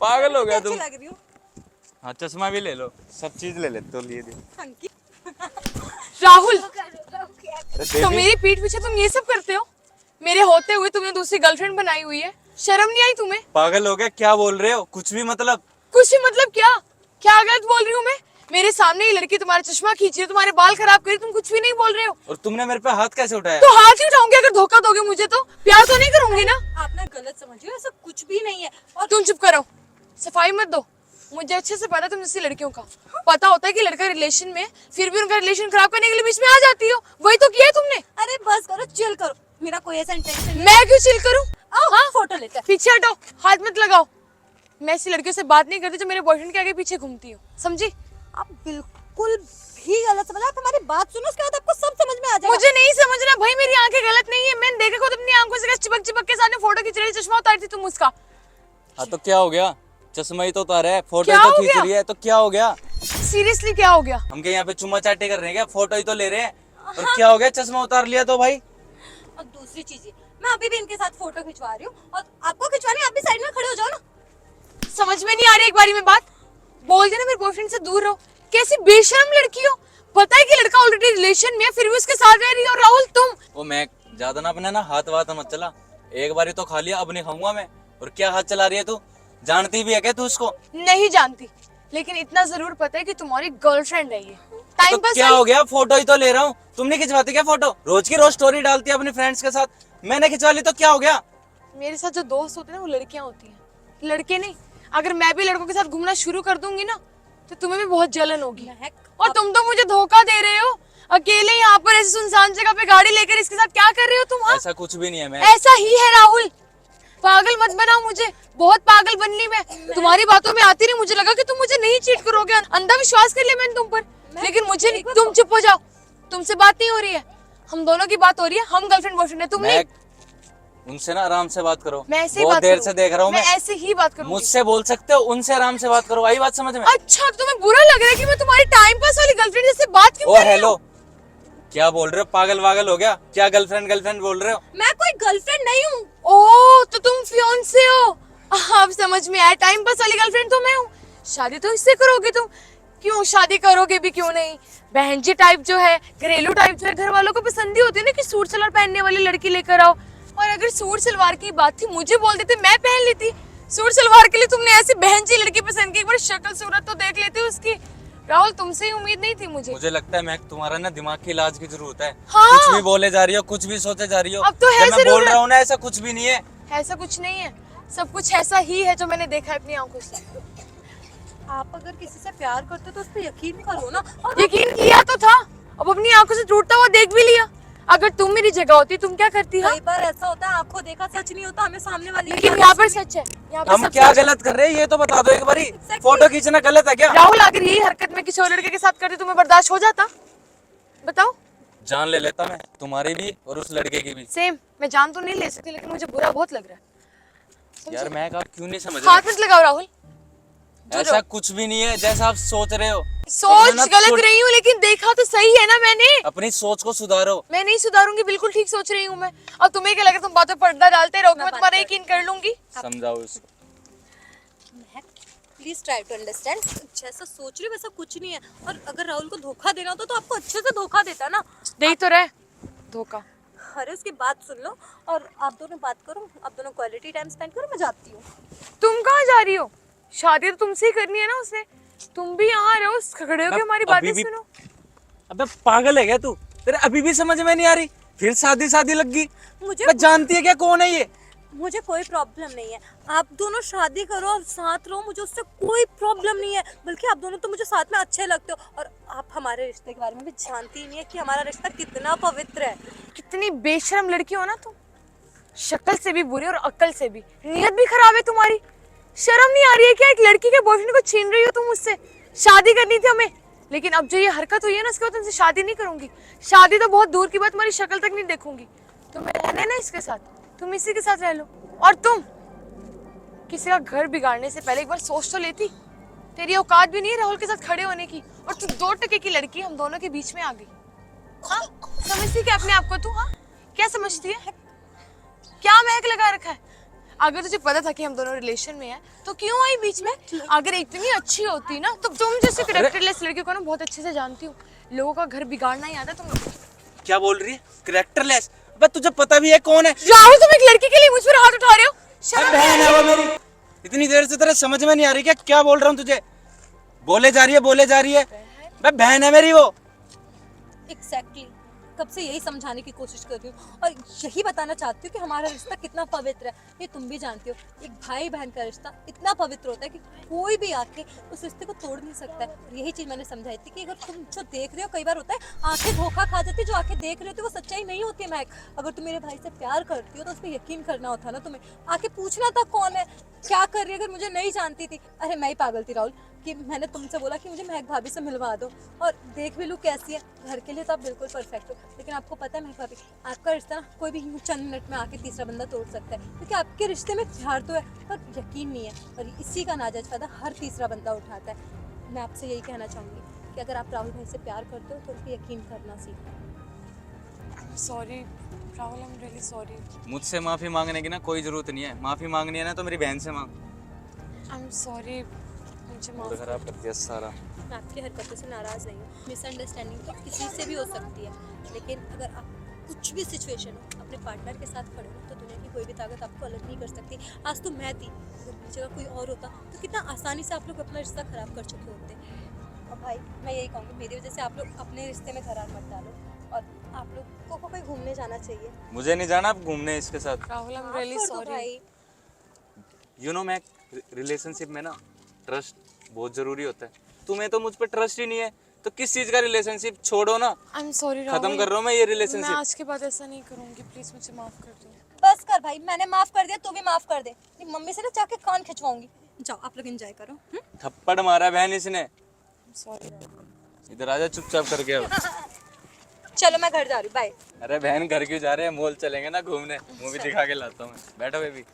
पागल हो गया तुम। लग रही हो। हाँ चश्मा भी ले लो, सब चीज ले लेते तो लिए दे। राहुल, अरे तो बेबी, मेरी पीठ पीछे तुम ये सब करते हो? मेरे होते हुए तुमने दूसरी गर्लफ्रेंड बनाई हुई है, शर्म नहीं आई तुम्हें? पागल हो गया, क्या बोल रहे हो? कुछ भी मतलब। कुछ ही मतलब क्या? क्या गलत बोल रही हूँ मैं? मेरे सामने ही लड़की तुम्हारा चश्मा खींच रही है, तुम्हारे बाल खराब कर रही है, तुम कुछ भी नहीं बोल रहे हो। और तुमने मेरे पे हाथ कैसे उठाया? तो हाथ ही उठाऊंगी अगर धोखा दोगे मुझे तो। प्यार तो नहीं करूंगी ना। आप ना गलत समझ रहे हो, ऐसा कुछ भी नहीं है। और तुम चुप करो, सफाई मत दो। मुझे अच्छे से पता है तुम जैसी लड़कियों का। पता होता है कि लड़का रिलेशन में, फिर भी उनका रिलेशन खराब करने के लिए बीच में आ जाती हो। वही तो किया है तुमने। अरे बस करो, चिल करो, मेरा कोई ऐसा इंटेंशन नहीं। मैं क्यों चिल करूं? हाँ फोटो लेते हैं। पीछे हटो, हाथ मत लगाओ। मैं ऐसी लड़कियों से बात नहीं करती जो मेरे बॉयफ्रेंड के आगे पीछे घूमती हो, समझी? आप बिल्कुल भी गलत समझ, आप हमारी बात सुनो, उसके बाद आपको सब समझ में आ जाएगा। मुझे नहीं समझना भाई, मेरी आंखें गलत नहीं है। मैंने देखा खुद अपनी आंखों से, चिपक चिपक के सामने फोटो खींच रही, चश्मा उतारी थी तुम उसका। हाँ तो क्या हो गया? चश्मा ही तो उतारा है, फोटो क्या ही तो हो खींच गया? रही है, तो क्या हो गया? सीरियसली क्या हो गया? हम क्या यहाँ पे चुम्मा चाटे कर रहे हैं क्या? फोटो ही तो ले रहे हैं। और क्या हो गया? चश्मा उतार लिया तो भाई। और दूसरी चीज ये, मैं अभी भी इनके साथ फोटो खिंचवा रही हूँ और आपको खिंचवानी है, आप भी साइड में खड़े हो जाओ ना। समझ में नहीं आ रही एक बारी में बात। बोल देना मेरे बॉयफ्रेंड से दूर रहो। कैसी बेशर्म लड़की हो। पता है कि लड़का ऑलरेडी रिलेशन में है, फिर भी उसके साथ रह रही हो। और राहुल तुम, वो मैं ज्यादा ना अपने ना हाथ वाथ मत चला। एक बारी तो खा लिया, अब नहीं खाऊंगा मैं। और क्या हाथ चला रही है तू? जानती भी है क्या तू उसको? नहीं जानती, लेकिन इतना जरूर पता है कि तुम्हारी गर्लफ्रेंड है ये। टाइम तो पास क्या हो गया? फोटो ही तो ले रहा हूँ। तुम नहीं खिंचवाती क्या फोटो? रोज की रोज स्टोरी डालती है अपने फ्रेंड्स के साथ, मैंने खिंचवा ली तो क्या हो गया? मेरे साथ जो दोस्त होते हैं ना वो लड़कियां होती हैं, लड़के नहीं। अगर मैं भी लड़कों के साथ घूमना शुरू कर दूंगी ना तो तुम्हें भी बहुत जलन होगी। और तुम तो मुझे धोखा दे रहे हो। अकेले यहाँ पर ऐसी सुनसान जगह पे गाड़ी लेकर इसके साथ क्या कर रहे हो तुम? हाँ? ऐसा कुछ भी नहीं है। मैं ऐसा ही है राहुल। पागल मत बनाओ मुझे, बहुत पागल बन ली मैं। तुम्हारी बातों में आती नहीं, मुझे लगा कि तुम मुझे नहीं चीट करोगे। अंधा विश्वास कर लिया मैंने तुम पर, लेकिन मुझे नहीं। तुम चुप हो जाओ, तुमसे बात नहीं हो रही है, हम दोनों की बात हो रही है। हम गर्लफ्रेंड बॉयफ्रेंड है, तुम नहीं। उनसे ना आराम से बात करो। मैं ऐसे ही बहुत बात देर करूं। से देख रहा हूँ मैं ऐसे ही बात करूंगी। मुझसे बोल सकते हो, उनसे आराम से बात करो। आई बात समझ में? अच्छा, तुम्हें बुरा लग रहा है कि मैं तुम्हारी टाइम पास वाली गर्लफ्रेंड जैसे बात क्यों ओ कर रही हेलो, हूं? क्या बोल रहे हो? पागल वागल हो गया क्या? गर्लफ्रेंड गर्लफ्रेंड बोल रहे हो? मैं कोई गर्लफ्रेंड नहीं हूँ। ओह, तो तुम फियांसे हो। अब समझ में आया, टाइम पास वाली गर्लफ्रेंड तो मैं हूँ। शादी तो इससे करोगे तुम। क्यों शादी करोगे भी क्यों नहीं? बहन जी टाइप जो है, घरेलू टाइप जो है, घर वालों को पसंद ही होती है ना कि सूट सलवार पहनने वाली लड़की लेकर आओ। और अगर सूट सलवार की बात थी, मुझे बोल देते, मैं पहन लेती। सूट सलवार के लिए तुमने ऐसी बहन जी लड़की पसंद की, एक बार शक्ल सूरत तो देख लेती उसकी। राहुल, तुमसे ही उम्मीद नहीं थी मुझे। मुझे लगता है मैं तुम्हारा ना दिमाग की इलाज की जरूरत है। हाँ। कुछ भी बोले जा रही हो, कुछ भी सोचे जा रही हो। अब तो है जब मैं बोल जरूरत। रहा हूँ ना, ऐसा कुछ भी नहीं है। ऐसा कुछ नहीं है, सब कुछ ऐसा ही है जो मैंने देखा है अपनी आंखों से। आप अगर किसी से प्यार करते हो तो उस पर यकीन करो ना। और यकीन किया तो था, अब अपनी आंखों से टूटता हुआ देख भी लिया। अगर तुम मेरी जगह होती तुम क्या करती? हाँ? कई बार ऐसा होता है, आंखों देखा सच नहीं होता, हमें सामने वाली लेकिन यहाँ पर सच है, यहाँ पर हम सब क्या सच है। गलत कर रहे हैं ये तो बता दो एक बारी। फोटो खींचना गलत है क्या? राहुल, अगर यही हरकत में किसी और लड़के के साथ करती तुम्हें बर्दाश्त हो जाता? बताओ। जान ले लेता मैं, तुम्हारी भी और उस लड़के की भी। सेम, मैं जान तो नहीं ले सकती, लेकिन मुझे बुरा बहुत लग रहा है। यार मैं आप क्यों नहीं समझ हाथ रहे? मत लगाओ राहुल। ऐसा कुछ भी नहीं है जैसा आप सोच रहे हो। सोच अपना गलत सोच- रही हूँ, लेकिन देखा तो सही है ना मैंने। अपनी सोच को सुधारो। मैं नहीं सुधारूंगी, बिल्कुल ठीक सोच रही हूँ मैं। और तुम्हें क्या लगा तुम बातों पर पर्दा डालते रहोगे, मैं तुम्हारा यकीन कर लूंगी? समझाओ उसको। Please try to understand. जैसा सोच रही हो वैसा कुछ नहीं है। और अगर राहुल को धोखा देना होता तो आपको अच्छे से धोखा देता ना। दे तो रहे धोखा। अरे उसकी बात सुन लो और आप दोनों बात करो, आप दोनों क्वालिटी टाइम स्पेंड करो, मैं जाती हूँ। तुम कहाँ जा रही हो? शादी तो तुमसे ही करनी है ना उसने। तुम भी यहाँ रहो, खड़े होके हमारी बातें सुनो। अबे पागल है क्या तू? तेरे अभी भी समझ में नहीं आ रही? फिर शादी शादी लग गई। मुझे जानती है क्या कौन है ये? मुझे कोई प्रॉब्लम नहीं है, आप दोनों शादी करो और साथ रहो, मुझे उससे कोई प्रॉब्लम नहीं है। बल्कि आप दोनों तो मुझे साथ में अच्छे लगते हो। और आप हमारे रिश्ते के बारे में भी जानती ही नहीं है कि हमारा रिश्ता कितना पवित्र है। कितनी बेशर्म लड़की हो ना तुम। शक्ल से भी बुरी और अक्ल से भी। नीयत भी खराब है तुम्हारी। शर्म नहीं आ रही है क्या? एक लड़की के बॉयफ्रेंड को छीन रही हो तुम मुझसे। शादी करनी थी हमें, लेकिन अब जो ये हरकत हुई है ना, उसके बाद तुमसे शादी नहीं करूंगी। शादी तो बहुत दूर की बात, तुम्हारी शक्ल तक नहीं देखूंगी। तुम्हें रहना है ना इसके साथ, तुम इसी के साथ रह लो। और तुम किसी का घर बिगाड़ने से पहले एक बार सोच तो लेती। तेरी औकात भी नहीं है राहुल के साथ खड़े होने की। और तू 2 टके की लड़की हम दोनों के बीच में आ गई। हाँ, समझती क्या अपने आप को तू? हाँ, क्या समझती है? क्या महक लगा रखा है? अगर तुझे पता था कि हम दोनों रिलेशन में हैं तो क्यों आई बीच में? अगर इतनी अच्छी होती ना तो तुम जैसे करेक्टरलेस लड़की को ना बहुत अच्छे से जानती हूँ, लोगों का घर बिगाड़ना ही आता तुम। क्या बोल रही है? करेक्टरलेस? अबे तुझे पता भी है कौन है? राहुल, तुम एक लड़की के लिए मुझ पर हाथ उठा रहे हो? अरे बहन है वो मेरी। इतनी देर से तेरे समझ में नहीं आ रही क्या बोल रहा हूँ तुझे? बोले जा रही है। बे बहन है मेरी वो। एग्जैक्टली कब से यही समझाने की कोशिश कर रही हूँ और यही बताना चाहती हूँ कि हमारा रिश्ता कितना पवित्र है। ये तुम भी जानती हो, एक भाई बहन का रिश्ता इतना पवित्र होता है कि कोई भी आके उस रिश्ते को तोड़ नहीं सकता है। और यही चीज़ मैंने समझाई थी कि अगर तुम जो देख रहे हो, कई बार होता है आंखें धोखा खा जाती है, जो आंखें देख रहे होती है वो सच्चाई नहीं होती है। महक, अगर तुम मेरे भाई से प्यार करती हो तो उस पर यकीन करना होता ना तुम्हें, आके पूछना था कौन है, क्या कर रही है। अगर मुझे नहीं जानती थी, अरे मैं ही पागल थी राहुल कि मैंने तुमसे बोला कि मुझे महक भाभी से मिलवा दो और देख भी लूँ कैसी है। घर के लिए तो आप बिल्कुल परफेक्ट हो, लेकिन आपको पता है महक भाभी, आपका रिश्ता ना कोई भी यूं चंद मिनट में आके तीसरा बंदा तोड़ सकता है, क्योंकि आपके रिश्ते में प्यार तो है पर यकीन नहीं है, और इसी का नाजायज फायदा हर तीसरा बंदा उठाता है। मैं आपसे यही कहना चाहूँगी कि अगर आप राहुल भाई से प्यार करते हो तो उन पर यकीन करना सीखो। Sorry Rahul, I am really sorry. मुझसे माफी मांगने की ना कोई जरूरत नहीं है। माफी मांगनी है ना तो मेरी बहन से मांग। आई एम सॉरी, मुझे माफ मूड खराब कर दिया सारा। मैं आपकी हरकतों से नाराज़ नहीं हूँ। मिसअंडरस्टैंडिंग तो किसी से भी हो सकती है, लेकिन अगर आप कुछ भी सिचुएशन हो अपने पार्टनर के साथ खड़े हो तो दुनिया की कोई भी ताकत आपको अलग नहीं कर सकती। आज तो मैं थी, अगर मेरी जगह कोई और होता तो कितना आसानी से आप लोग अपना रिश्ता ख़राब कर चुके होते। और भाई मैं यही कहूँगी, मेरी वजह से आप लोग अपने रिश्ते में दरार मत डालो, और आप लोग को कोई घूमने जाना चाहिए। मुझे नहीं जाना अब घूमने इसके साथ। राहुल, आई एम माफ रियली कर दो सॉरी। भाई। यू नो मैं रिलेशनशिप में ना ट्रस्ट बहुत जरूरी होता है। तुम्हें तो मुझ पे ट्रस्ट ही नहीं है तो किस चीज का रिलेशनशिप? छोड़ो ना, आई एम सॉरी राहुल, खत्म कर रहा हूँ मैं ये मैं रिलेशनशिप। आज के बाद ऐसा नहीं करूँगी, प्लीज मुझे माफ कर दो। बस कर भाई, मैंने माफ कर दिया, तू भी माफ कर दे। तेरी मम्मी से ना जाके कान खिंचवाऊंगी। जाओ आप लोग एंजॉय करो। थप्पड़ मारा बहन इसने। सॉरी। इधर आजा चुपचाप करके अब। चलो मैं घर जा रही हूँ, बाय। अरे बहन घर क्यों जा रहे हैं? मॉल चलेंगे ना घूमने, मूवी दिखा के लाता हूँ मैं। बैठो बेबी।